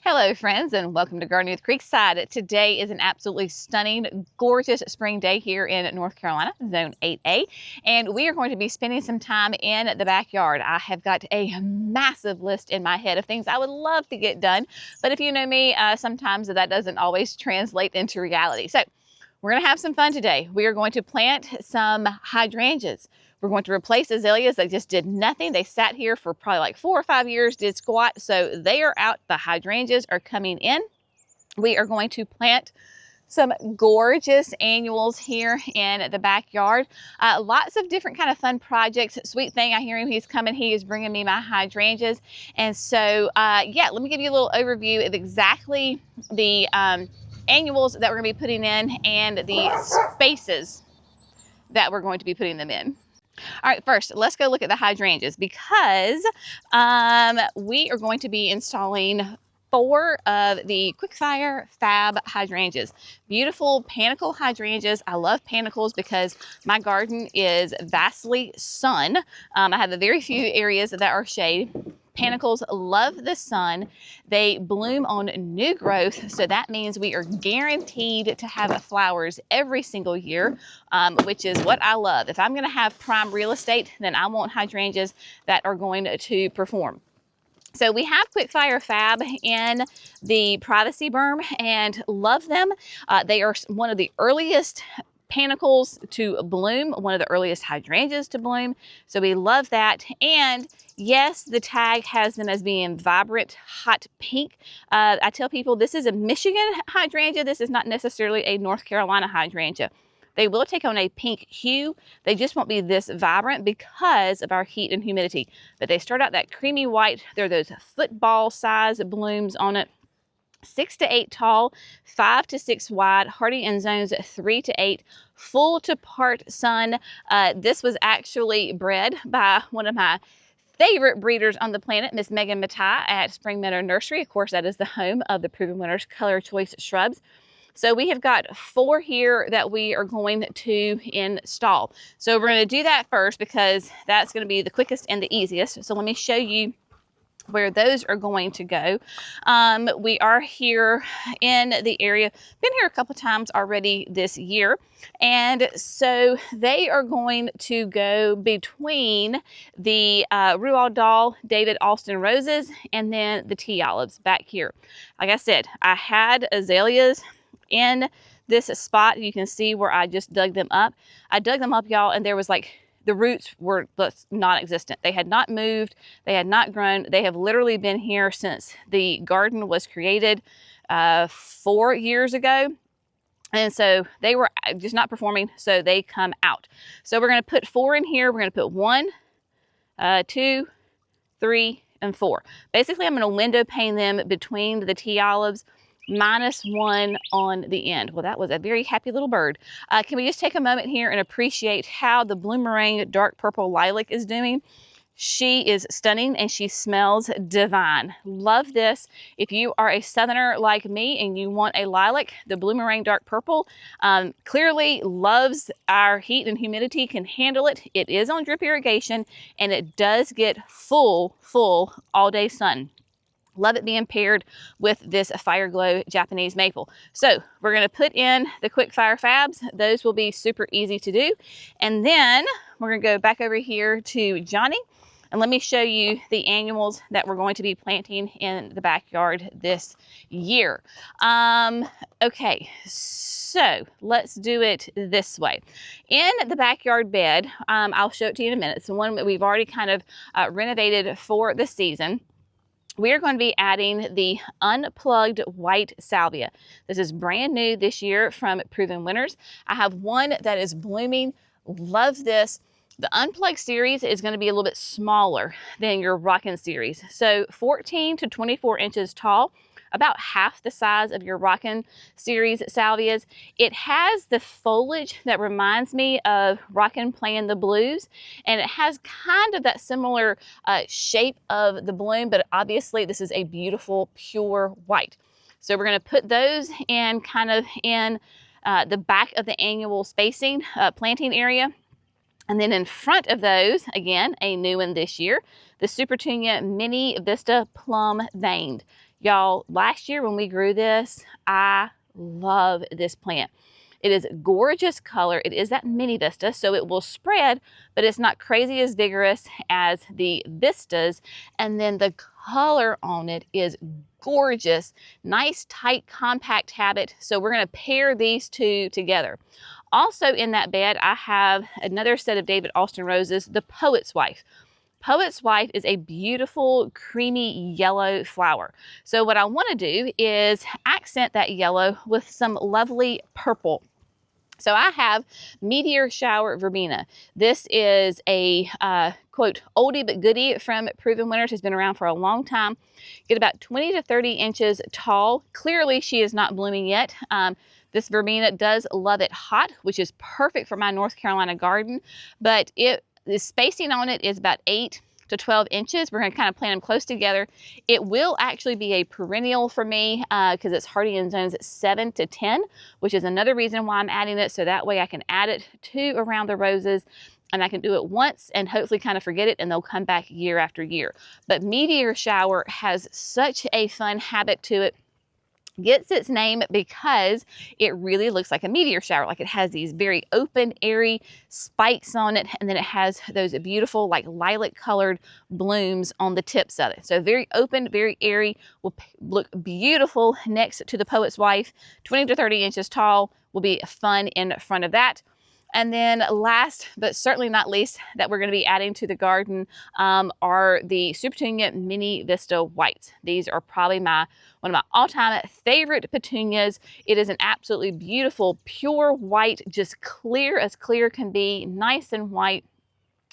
Hello friends, and welcome to Gardening with Creekside. Today is an absolutely stunning, gorgeous spring day here in North Carolina, Zone 8A, and we are going to be spending some time in the backyard. I have got a massive list in my head of things I would love to get done, but if you know me, sometimes that doesn't always translate into reality. So we're going to have some fun today. We are going to plant some hydrangeas. We're going to replace azaleas that just did nothing. They sat here for probably like 4 or 5 years, did squat. So they are out. The hydrangeas are coming in. We are going to plant some gorgeous annuals here in the backyard. Lots of different kind of fun projects. Sweet thing, I hear him, he's coming. He is bringing me my hydrangeas. And so, yeah, let me give you a little overview of exactly the annuals that we're going to be putting in and the spaces that we're going to be putting them in. All right, first, let's go look at the hydrangeas because we are going to be installing 4 of the Quickfire Fab hydrangeas. Beautiful panicle hydrangeas. I love panicles because my garden is vastly sun. I have a very few areas that are shade. Panicles love the sun. They bloom on new growth, so that means we are guaranteed to have flowers every single year, which is what I love. If I'm going to have prime real estate, then I want hydrangeas that are going to perform. So we have Quickfire Fab in the privacy berm and love them. They are one of the earliest panicles to bloom, one of the earliest hydrangeas to bloom. So we love that. And yes, the tag has them as being vibrant, hot pink. I tell people this is a Michigan hydrangea. This is not necessarily a North Carolina hydrangea. They will take on a pink hue. They just won't be this vibrant because of our heat and humidity. But they start out that creamy white. They're those football size blooms on it. 6 to 8 tall, 5 to 6 wide, hardy in zones 3 to 8, full to part sun. This was actually bred by one of my favorite breeders on the planet, Miss Megan Matai at Spring Meadow Nursery. Of course, that is the home of the Proven Winners Color Choice Shrubs. So we have got 4 here that we are going to install. So we're going to do that first because that's going to be the quickest and the easiest. So let me show you where those are going to go. We are here in the area, been here a couple times already this year, and so they are going to go between the Roald Dahl David Austin roses and then the tea olives back here. Like I said, I had azaleas in this spot. You can see where I just dug them up. I dug them up, y'all, and there was like the roots were non-existent. They had not moved. They had not grown. They have literally been here since the garden was created 4 years ago. And so they were just not performing, so they come out. So we're going to put 4 in here. We're going to put 1, 2, 3, and 4. Basically, I'm going to window pane them between the tea olives, -1 on the end. Well, that was a very happy little bird. Can we just take a moment here and appreciate how the Bloomerang dark purple lilac is doing? She is stunning and she smells divine. Love this. If you are a southerner like me and you want a lilac, the Bloomerang dark purple clearly loves our heat and humidity, can handle it. It is on drip irrigation and it does get full all day sun. Love it being paired with this Fire Glow Japanese maple. So we're going to put in the Quickfire Fabs. Those will be super easy to do. And then we're going to go back over here to Johnny. And let me show you the annuals that we're going to be planting in the backyard this year. Okay, so let's do it this way. In the backyard bed, I'll show it to you in a minute. It's the one that we've already kind of renovated for the season. We are going to be adding the unplugged white salvia. This is brand new this year from Proven Winners. I have one that is blooming. Love this. The unplugged series is going to be a little bit smaller than your Rockin' series. So 14 to 24 inches tall, about half the size of your Rockin' series salvias. It has the foliage that reminds me of Rockin' Playing the Blues, and it has kind of that similar shape of the bloom, but obviously this is a beautiful pure white. So we're going to put those in kind of in the back of the annual spacing planting area. And then in front of those, again, a new one this year, the Supertunia Mini Vista Plum Veined. Y'all, last year when we grew this, I love this plant. It is gorgeous color. It is that mini vista, so it will spread, but it's not crazy as vigorous as the vistas. And then the color on it is gorgeous. Nice, tight, compact habit. So we're gonna pair these two together. Also in that bed, I have another set of David Austin roses, the Poet's Wife. Poet's Wife is a beautiful creamy yellow flower. So what I want to do is accent that yellow with some lovely purple. So I have Meteor Shower Verbena. This is a quote oldie but goodie from Proven Winners. Has been around for a long time. Get about 20 to 30 inches tall. Clearly she is not blooming yet. This verbena does love it hot, which is perfect for my North Carolina garden, but the spacing on it is about 8 to 12 inches. We're going to kind of plant them close together. It will actually be a perennial for me because it's hardy in zones 7 to 10, which is another reason why I'm adding it. So that way I can add it to around the roses, and I can do it once and hopefully kind of forget it, and they'll come back year after year. But Meteor Shower has such a fun habit to it. Gets its name because it really looks like a meteor shower. Like it has these very open, airy spikes on it, and then it has those beautiful like lilac colored blooms on the tips of it. So very open, very airy, will look beautiful next to the Poet's Wife. 20 to 30 inches tall will be fun in front of that. And then last, but certainly not least, that we're going to be adding to the garden are the Super Petunia Mini Vista Whites. These are probably one of my all-time favorite petunias. It is an absolutely beautiful, pure white, just clear as clear can be, nice and white.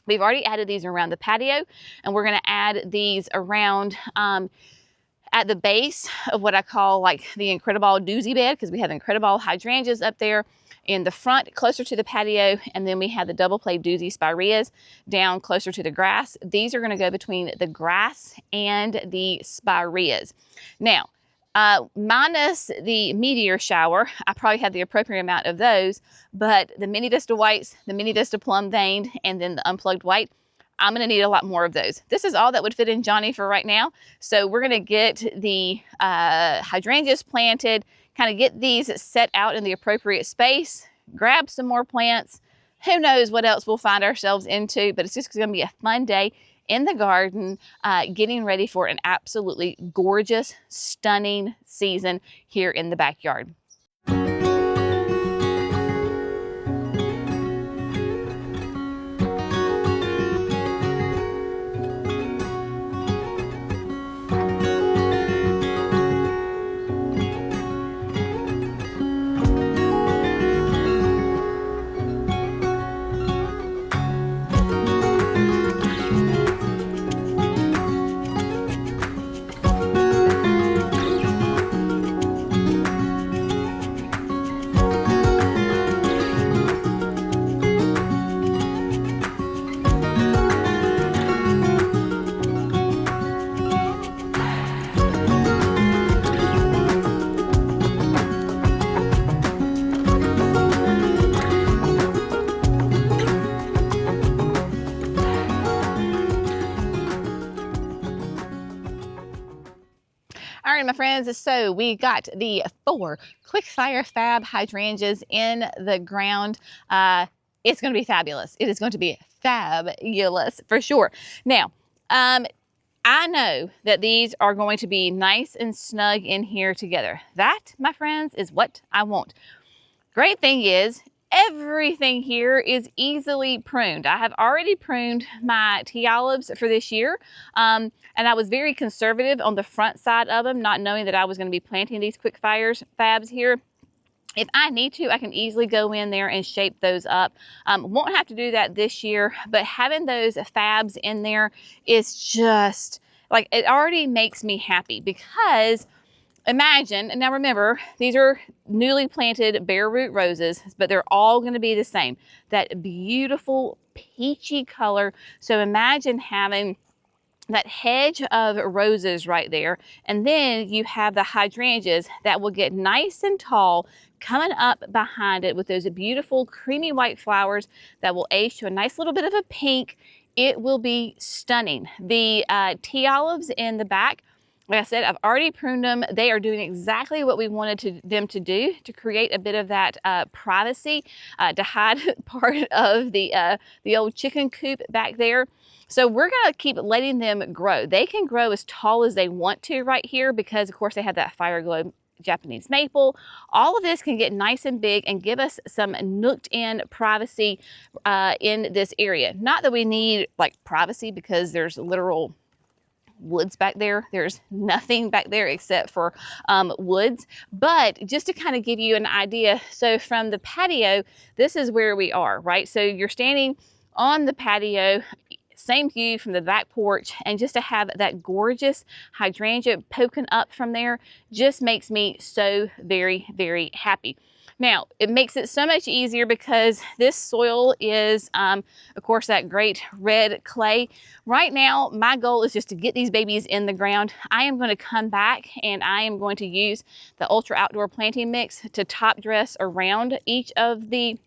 We've already added these around the patio, and we're going to add these around at the base of what I call like the Incredible doozy bed, because we have Incredible hydrangeas up there in the front closer to the patio, and then we have the double play doozy spireas down closer to the grass. These are going to go between the grass and the spireas. Now, minus the meteor shower, I probably have the appropriate amount of those, but the Mini Vista Whites, the Mini Vista Plum Veined, and then the Unplugged White, I'm going to need a lot more of those. This is all that would fit in Johnny for right now. So we're going to get the hydrangeas planted, kind of get these set out in the appropriate space, grab some more plants. Who knows what else we'll find ourselves into, but it's just going to be a fun day in the garden, getting ready for an absolutely gorgeous, stunning season here in the backyard. All right, my friends, so we got the 4 Quickfire Fab hydrangeas in the ground. It's going to be fabulous. It is going to be fabulous for sure. Now, I know that these are going to be nice and snug in here together. That, my friends, is what I want. Great thing is, everything here is easily pruned. I have already pruned my tea olives for this year, and I was very conservative on the front side of them, not knowing that I was going to be planting these Quickfire Fabs here. If I need to, I can easily go in there and shape those up. Won't have to do that this year, but having those Fabs in there is just, like, it already makes me happy because imagine, and now remember, these are newly planted bare root roses, but they're all going to be the same. That beautiful peachy color. So imagine having that hedge of roses right there, and then you have the hydrangeas that will get nice and tall coming up behind it with those beautiful creamy white flowers that will age to a nice little bit of a pink. It will be stunning. The tea olives in the back, Like I said, I've already pruned them. They are doing exactly what we wanted them to do, to create a bit of that privacy, to hide part of the old chicken coop back there. So we're gonna keep letting them grow. They can grow as tall as they want to right here because of course they have that fire glow Japanese maple. All of this can get nice and big and give us some nooked in privacy in this area. Not that we need like privacy because there's literal woods back there. There's nothing back there except for woods, but just to kind of give you an idea. So from the patio, this is where we are, right? So you're standing on the patio, same view from the back porch, and just to have that gorgeous hydrangea poking up from there just makes me so very, very happy. Now, it makes it so much easier because this soil is, of course, that great red clay. Right now, my goal is just to get these babies in the ground. I am going to come back and I am going to use the Ultra Outdoor Planting Mix to top dress around each of the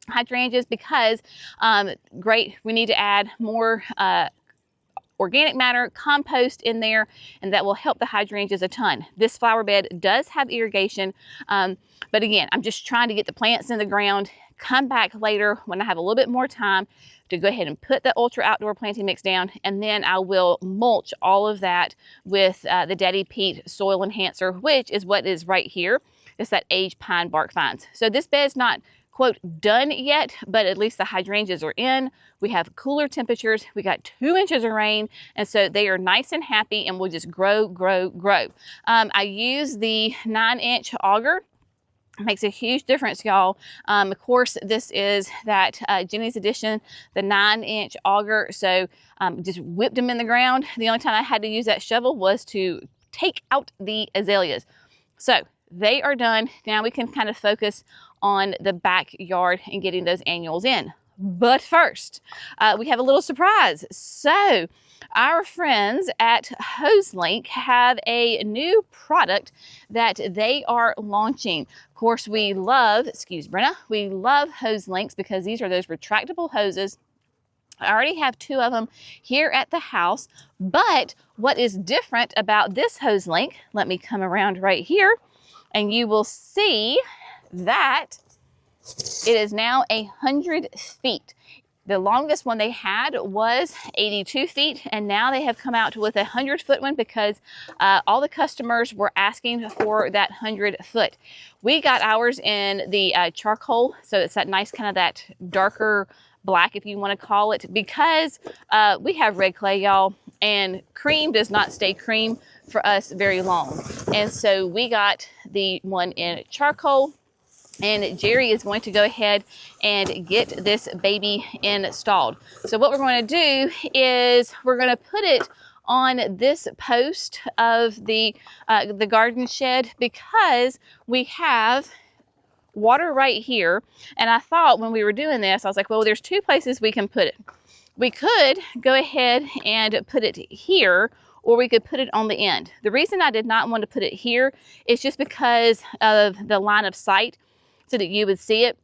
hydrangeas because, we need to add more organic matter, compost in there, and that will help the hydrangeas a ton. This flower bed does have irrigation, but again, I'm just trying to get the plants in the ground, come back later when I have a little bit more time to go ahead and put the Ultra Outdoor Planting Mix down, and then I will mulch all of that with the Daddy Pete Soil Enhancer, which is what is right here. It's that aged pine bark vines. So this bed's not quote done yet, but at least the hydrangeas are in. We have cooler temperatures. We got 2 inches of rain, and so they are nice and happy and will just grow, grow, grow. I use the 9-inch auger. Makes a huge difference, y'all. Of course, this is that Jenny's Edition, the 9-inch auger. So just whipped them in the ground. The only time I had to use that shovel was to take out the azaleas. So they are done. Now we can kind of focus on the backyard and getting those annuals in. But first, we have a little surprise. So our friends at Hoselink have a new product that they are launching. Of course, we love, we love Hoselinks because these are those retractable hoses. I already have 2 of them here at the house, but what is different about this Hoselink, let me come around right here, and you will see that it is now 100 feet. The longest one they had was 82 feet, and now they have come out with a 100-foot one because all the customers were asking for that 100-foot. We got ours in the charcoal, so it's that nice kind of that darker black, if you want to call it, because we have red clay, y'all, and cream does not stay cream for us very long. And so we got the one in charcoal, and Jerry is going to go ahead and get this baby installed. So what we're going to do is we're going to put it on this post of the garden shed because we have water right here. And I thought when we were doing this, I was like, well, there's 2 places we can put it. We could go ahead and put it here, or we could put it on the end. The reason I did not want to put it here is just because of the line of sight, so that you would see it.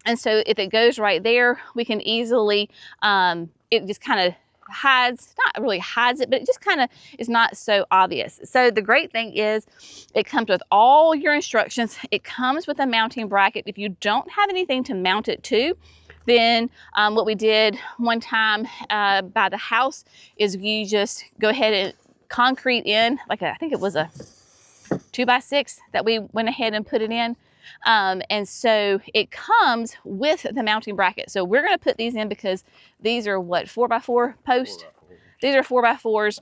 And so if it goes right there, we can easily, it just kind of hides, not really hides it, but it just kind of is not so obvious. So the great thing is it comes with all your instructions. It comes with a mounting bracket. If you don't have anything to mount it to, then what we did one time by the house is you just go ahead and concrete in, like I think it was a 2x6 that we went ahead and put it in. And so it comes with the mounting bracket. So we're going to put these in because these are what, 4x4 posts? 4x4. These are 4x4s.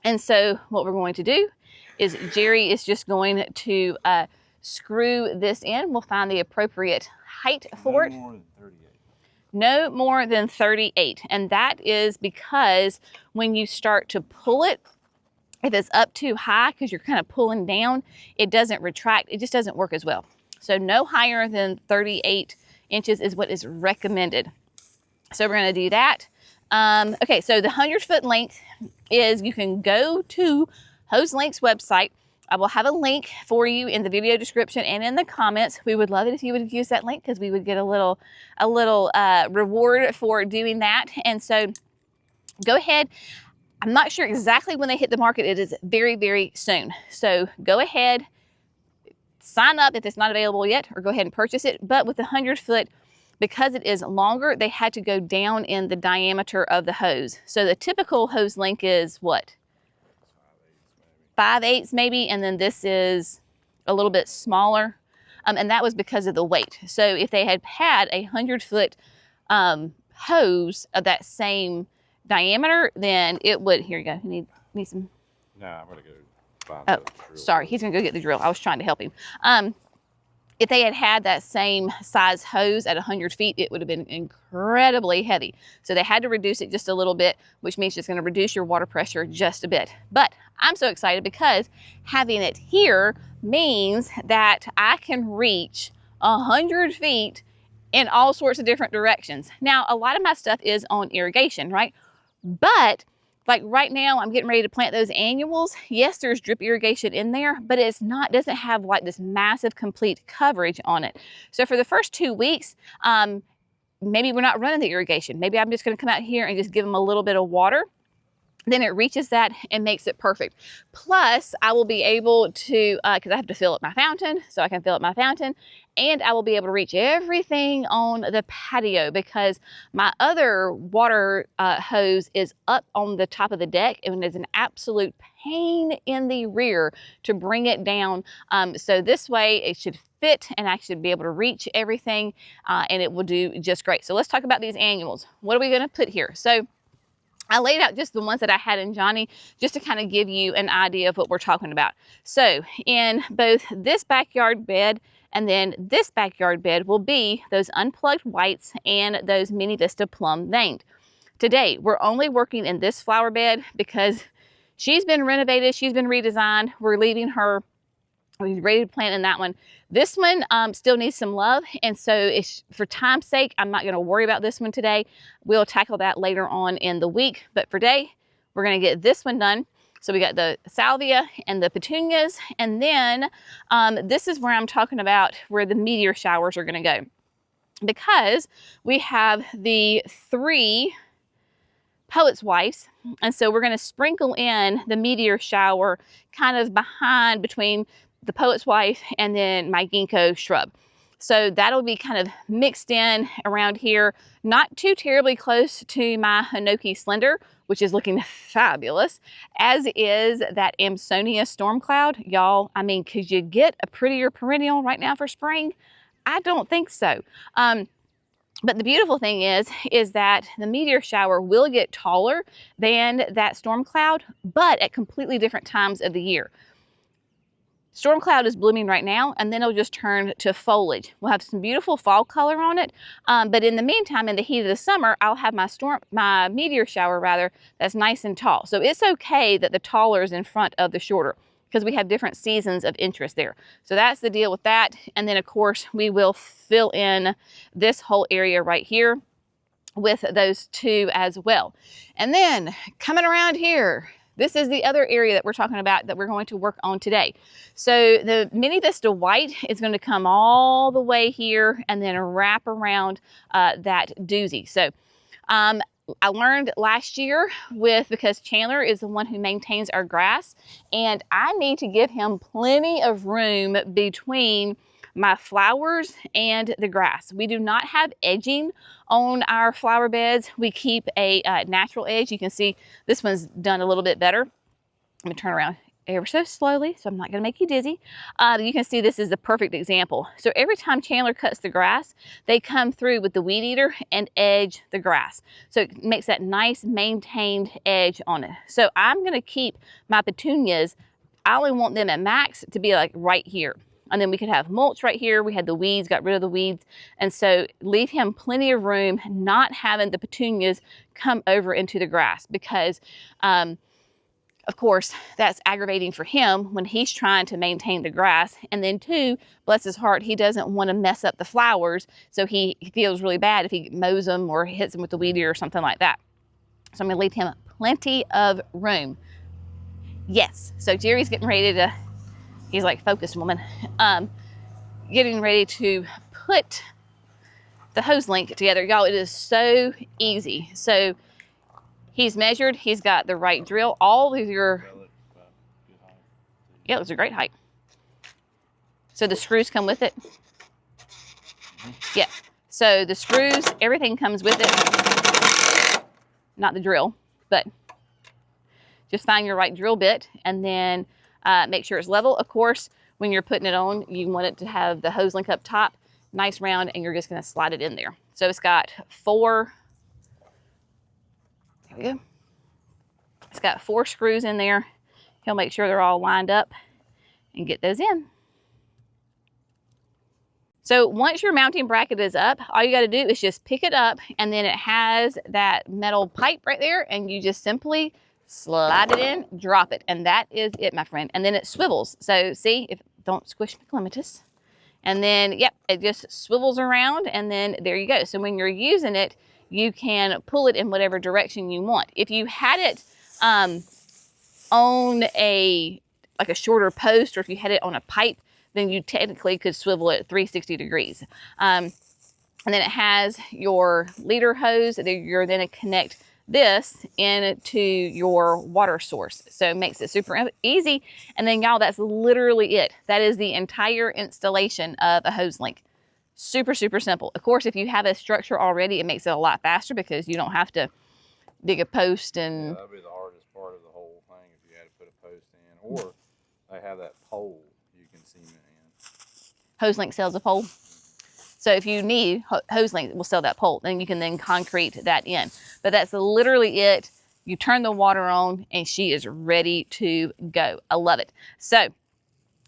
And so what we're going to do is Jerry is just going to screw this in. We'll find the appropriate height for it. No more than 38. And that is because when you start to pull it, if it's up too high because you're kind of pulling down, it doesn't retract. It just doesn't work as well. So no higher than 38 inches is what is recommended. So we're going to do that. Okay, so the 100-foot length is, you can go to Hoselink's website. I will have a link for you in the video description and in the comments. We would love it if you would use that link because we would get a little reward for doing that. And so go ahead. I'm not sure exactly when they hit the market. It is very, very soon. So go ahead, sign up if it's not available yet, or go ahead and purchase it. But with the 100-foot, because it is longer, they had to go down in the diameter of the hose. So the typical Hoselink is what? 5/8 maybe, and then this is a little bit smaller. And that was because of the weight. So if they had had a 100-foot hose of that same diameter, then it would, here you go, you need some. No, I'm gonna go find Oh, the drill. sorry, he's gonna go get the drill. I was trying to help him. If they had had that same size hose at 100 feet, it would have been incredibly heavy. So they had to reduce it just a little bit, which means it's gonna reduce your water pressure just a bit. But I'm so excited because having it here means that I can reach 100 feet in all sorts of different directions. Now, a lot of my stuff is on irrigation, right? But like right now, I'm getting ready to plant those annuals. Yes, there's drip irrigation in there, but it's not, doesn't have like this massive complete coverage on it. So for the first 2 weeks, maybe we're not running the irrigation. Maybe I'm just gonna come out here and just give them a little bit of water. Then it reaches that and makes it perfect. Plus, I will be able to, because I have to fill up my fountain, so I can fill up my fountain, and I will be able to reach everything on the patio because my other water hose is up on the top of the deck, and it's an absolute pain in the rear to bring it down. So this way it should fit and I should be able to reach everything, and it will do just great. So let's talk about these annuals. What are we gonna put here? So I laid out just the ones that I had in Johnny just to kind of give you an idea of what we're talking about. So in both this backyard bed and then this backyard bed will be those unplugged whites and those Mini Vista plum veined. Today, we're only working in this flower bed because she's been renovated, she's been redesigned. We're leaving her, we're ready to plant in that one. This one still needs some love, and so it's, for time's sake, I'm not gonna worry about this one today. We'll tackle that later on in the week, but for today, we're gonna get this one done. So we got the salvia and the petunias, and then this is where I'm talking about where the meteor showers are gonna go. Because we have the 3 poet's wives, and so we're gonna sprinkle in the meteor shower kind of behind between the poet's wife and then my ginkgo shrub. So that'll be kind of mixed in around here, not too terribly close to my Hinoki slender, which is looking fabulous, as is that Amsonia storm cloud. Y'all, I mean, could you get a prettier perennial right now for spring? I don't think so. But the beautiful thing is that the meteor shower will get taller than that storm cloud, but at completely different times of the year. Storm cloud is blooming right now, and then it'll just turn to foliage. We'll have some beautiful fall color on it, but in the meantime, in the heat of the summer, I'll have my meteor shower rather, that's nice and tall. So it's okay that the taller is in front of the shorter because we have different seasons of interest there. So that's the deal with that. And then of course, we will fill in this whole area right here with those 2 as well. And then coming around here, this is the other area that we're talking about that we're going to work on today. So the Mini Vista White is going to come all the way here and then wrap around that doozy. So I learned last year because Chandler is the one who maintains our grass, and I need to give him plenty of room between my flowers and the grass. We do not have edging on our flower beds. We keep a natural edge. You can see this one's done a little bit better. I'm gonna turn around ever so slowly, so I'm not gonna make you dizzy. You can see this is the perfect example. So every time Chandler cuts the grass, they come through with the weed eater and edge the grass. So it makes that nice maintained edge on it. So I'm gonna keep my petunias, I only want them at max to be like right here. And then we could have mulch right here. We had the weeds, got rid of the weeds. And so leave him plenty of room, not having the petunias come over into the grass because, of course, that's aggravating for him when he's trying to maintain the grass. And then 2, bless his heart, he doesn't want to mess up the flowers. So he feels really bad if he mows them or hits them with the weed eater or something like that. So I'm gonna leave him plenty of room. Yes, so Jerry's getting ready to, he's like, focus, woman. Getting ready to put the Hoselink together. Y'all, it is so easy. So He's measured, he's got the right drill, all of your, yeah, it was a great height. So the screws come with it. Yeah, so the screws, everything comes with it. Not the drill, but just find your right drill bit and then make sure it's level. Of course, when you're putting it on, you want it to have the Hoselink up top, nice round, and you're just gonna slide it in there. So it's got four, there we go. It's got 4 screws in there. He'll make sure they're all lined up and get those in. So once your mounting bracket is up, all you gotta do is just pick it up, and then it has that metal pipe right there, and you just simply slide it in, drop it, and that is it, my friend. And then it swivels. So see, if don't squish my clematis. And then, yep, it just swivels around, and then there you go. So when you're using it, you can pull it in whatever direction you want. If you had it on a shorter post, or if you had it on a pipe, then you technically could swivel it 360 degrees. And then it has your leader hose that you're then to connect this into your water source. So it makes it super easy. And then y'all, that's literally it. That is the entire installation of a Hoselink. Super, super simple. Of course, if you have a structure already, it makes it a lot faster because you don't have to dig a post and... Yeah, that'd be the hardest part of the whole thing if you had to put a post in. Or they have that pole you can cement in. Hoselink sells a pole. So if you need, Hoselink will sell that pole, then you can then concrete that in. But that's literally it. You turn the water on and she is ready to go. I love it. So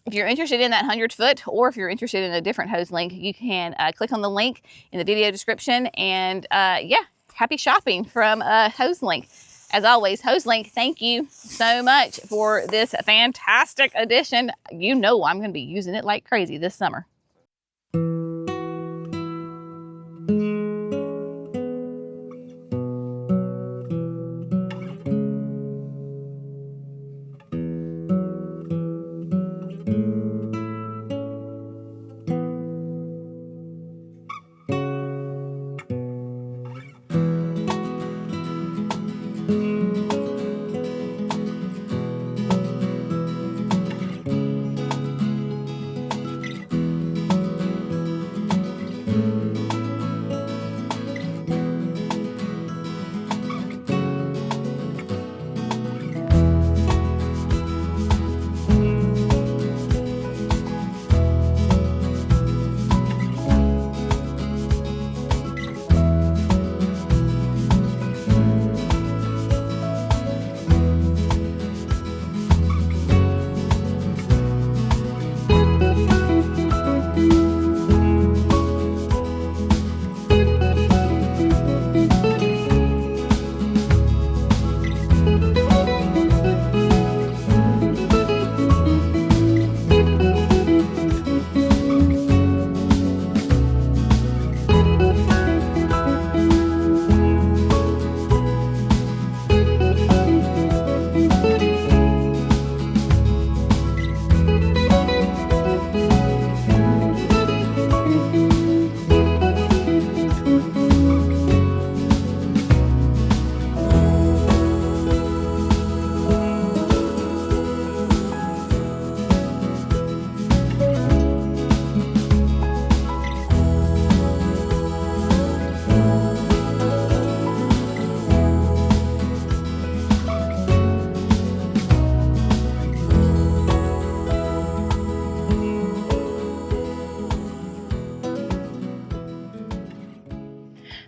if you're interested in that 100-foot, or if you're interested in a different Hoselink, you can click on the link in the video description. And yeah, happy shopping from Hoselink. As always, Hoselink, thank you so much for this fantastic addition. You know I'm going to be using it like crazy this summer.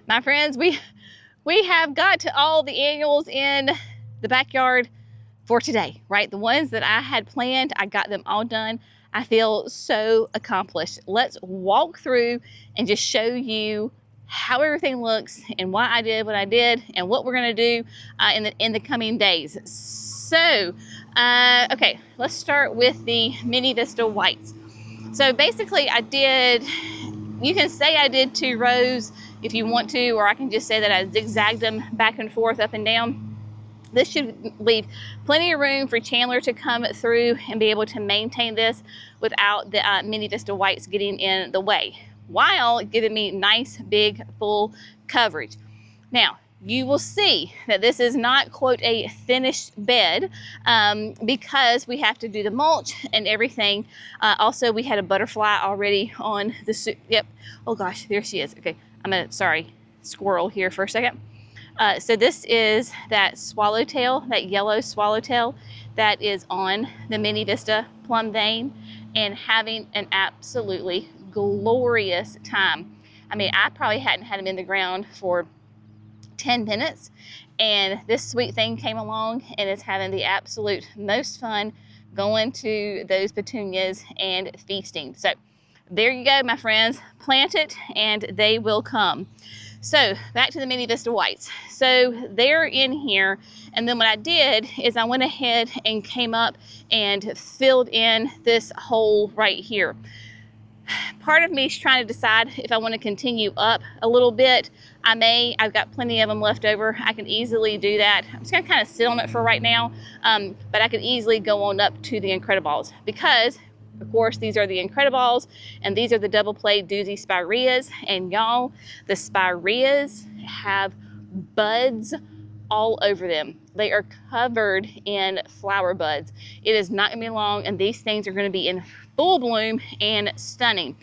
My friends, we have got to all the annuals in the backyard for today, right? The ones that I had planned, I got them all done. I feel so accomplished. Let's walk through and just show you how everything looks and why I did what I did and what we're gonna do in the coming days. So, okay, let's start with the Mini Vista Whites. So basically you can say I did 2 rows if you want to, or I can just say that I zigzagged them back and forth, up and down. This should leave plenty of room for Chandler to come through and be able to maintain this without the Mini Vista Whites getting in the way, while giving me nice, big, full coverage. Now, you will see that this is not, quote, a finished bed because we have to do the mulch and everything. Also, we had a butterfly already on the, yep, oh gosh, there she is. Okay, sorry, squirrel here for a second. So this is that swallowtail, that yellow swallowtail that is on the Mini Vista plum vein and having an absolutely glorious time. I mean, I probably hadn't had him in the ground for 10 minutes, and this sweet thing came along and is having the absolute most fun going to those petunias and feasting. So there you go, my friends. Plant it and they will come. So back to the Mini Vista Whites. So they're in here, and then what I did is I went ahead and came up and filled in this hole right here. Part of me is trying to decide if I want to continue up a little bit. I've got plenty of them left over. I can easily do that. I'm just gonna kind of sit on it for right now, but I could easily go on up to the Incrediballs because, of course, these are the Incrediballs and these are the double play doozy spireas. And y'all, the spireas have buds all over them. They are covered in flower buds. It is not gonna be long, and these things are gonna be in full bloom and stunning.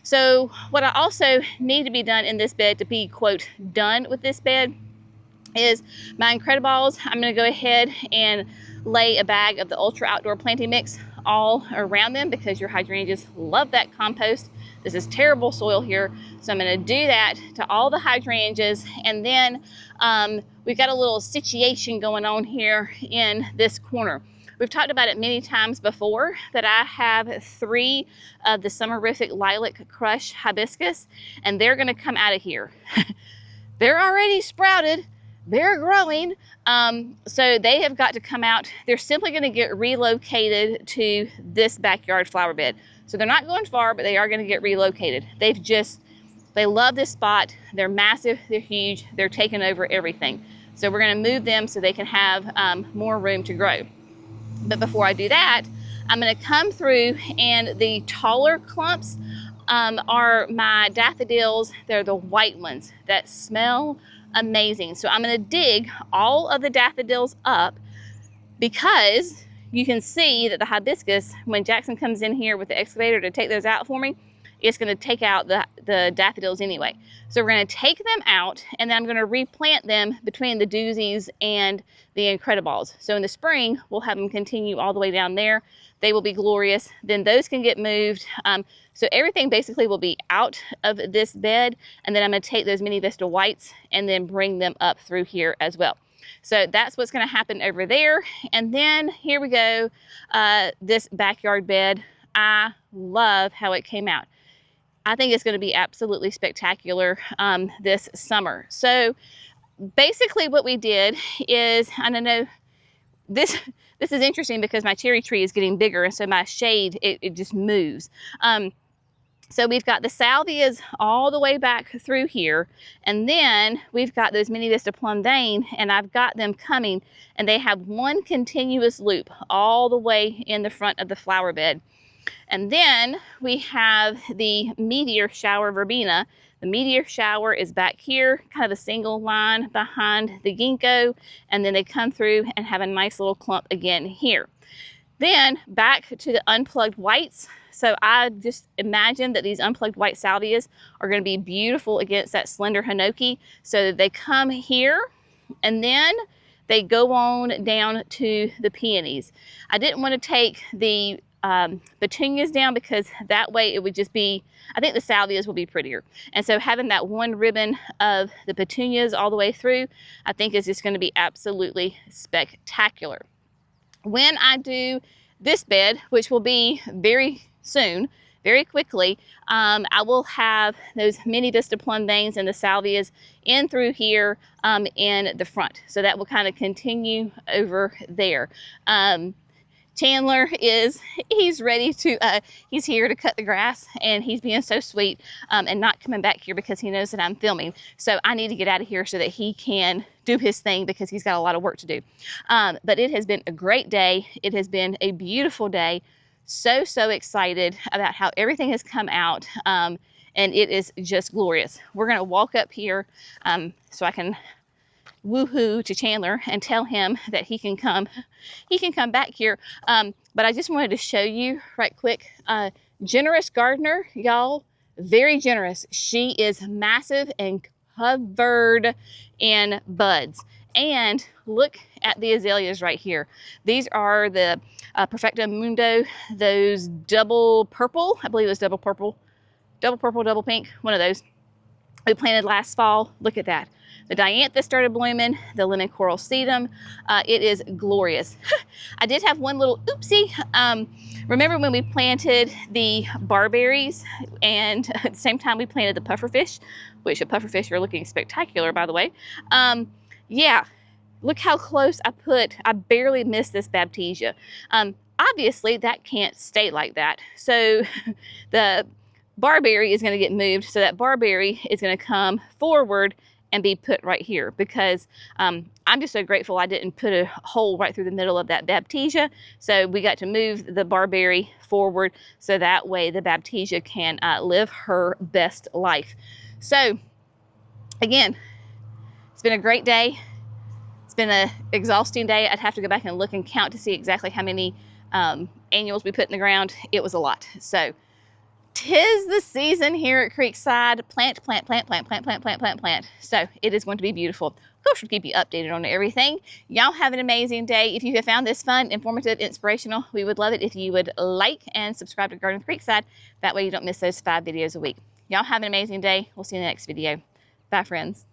So what I also need to be done in this bed to be, quote, done with this bed is my Incrediballs. I'm gonna go ahead and lay a bag of the Ultra Outdoor Planting Mix all around them because your hydrangeas love that compost. This is terrible soil here, so I'm gonna do that to all the hydrangeas. And then we've got a little situation going on here in this corner. We've talked about it many times before that I have 3 of the Summerific Lilac Crush hibiscus, and they're gonna come out of here. They're already sprouted, they're growing, so they have got to come out. They're simply gonna get relocated to this backyard flower bed. So they're not going far, but they are gonna get relocated. They love this spot. They're massive, they're huge, they're taking over everything. So we're gonna move them so they can have more room to grow. But before I do that, I'm gonna come through, and the taller clumps are my daffodils. They're the white ones that smell amazing. So I'm gonna dig all of the daffodils up because you can see that the hibiscus, when Jackson comes in here with the excavator to take those out for me, it's gonna take out the daffodils anyway. So we're gonna take them out, and then I'm gonna replant them between the doozies and the Incrediballs. So in the spring, we'll have them continue all the way down there. They will be glorious. Then those can get moved. So everything basically will be out of this bed, and then I'm gonna take those Mini Vista Whites and then bring them up through here as well. So that's what's gonna happen over there. And then here we go, this backyard bed. I love how it came out. I think it's gonna be absolutely spectacular this summer. So basically what we did is, I don't know, this is interesting because my cherry tree is getting bigger, and so my shade, it just moves. So we've got the salvias all the way back through here, and then we've got those Mini Vista plum vein, and I've got them coming, and they have one continuous loop all the way in the front of the flower bed. And then we have the meteor shower verbena. The meteor shower is back here, kind of a single line behind the ginkgo, and then they come through and have a nice little clump again here. Then back to the unplugged whites. So I just imagine that these unplugged white salvias are going to be beautiful against that slender hinoki. So they come here, and then they go on down to the peonies. I didn't want to take the petunias down because that way it would just be, I think the salvias will be prettier. And so having that one ribbon of the petunias all the way through, I think is just going to be absolutely spectacular. When I do this bed, which will be very soon, very quickly, I will have those Mini Vista plum veins and the salvias in through here in the front. So that will kind of continue over there. Chandler he's ready to, he's here to cut the grass, and he's being so sweet and not coming back here because he knows that I'm filming. So I need to get out of here so that he can do his thing because he's got a lot of work to do. But it has been a great day. It has been a beautiful day. So excited about how everything has come out. And it is just glorious. We're gonna walk up here so I can woohoo to Chandler and tell him that he can come back here. But I just wanted to show you right quick. Generous gardener, y'all, very generous. She is massive and covered in buds. And look at the azaleas right here. These are the Perfecto Mundo, those double purple, I believe it was double purple, double pink, one of those we planted last fall. Look at that. The diantha started blooming, the lemon coral sedum. It is glorious. I did have one little oopsie. Remember when we planted the barberries and at the same time we planted the pufferfish, which the pufferfish are looking spectacular, by the way. Yeah, look how close I barely missed this baptisia. Obviously that can't stay like that. So the barberry is going to get moved, so that barberry is going to come forward and be put right here, because I'm just so grateful I didn't put a hole right through the middle of that baptisia. So we got to move the barberry forward so that way the baptisia can live her best life. So again, it's been a great day. It's been an exhausting day. I'd have to go back and look and count to see exactly how many annuals we put in the ground. It was a lot. So 'tis the season here at Creekside. Plant. So it is going to be beautiful. Of course, we'll keep you updated on everything. Y'all have an amazing day. If you have found this fun, informative, inspirational, we would love it if you would like and subscribe to Garden with Creekside. That way you don't miss those 5 videos a week. Y'all have an amazing day. We'll see you in the next video. Bye, friends.